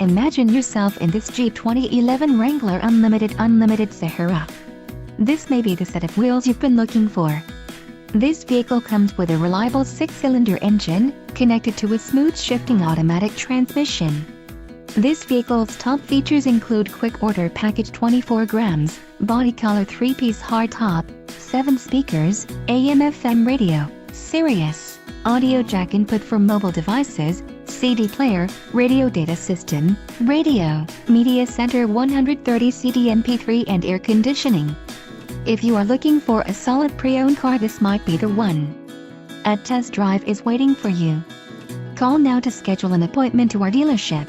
Imagine yourself in this Jeep 2011 Wrangler Unlimited Sahara. This may be the set of wheels you've been looking for. This vehicle comes with a reliable 6-cylinder engine, connected to a smooth shifting automatic transmission. This vehicle's top features include quick order package 24 grams, body color 3-piece hardtop, 7 speakers, AM/FM radio, Sirius, audio jack input for mobile devices, CD player, radio data system, radio, media center 130 CD MP3 and air conditioning. If you are looking for a solid pre-owned car, this might be the one. A test drive is waiting for you. Call now to schedule an appointment to our dealership.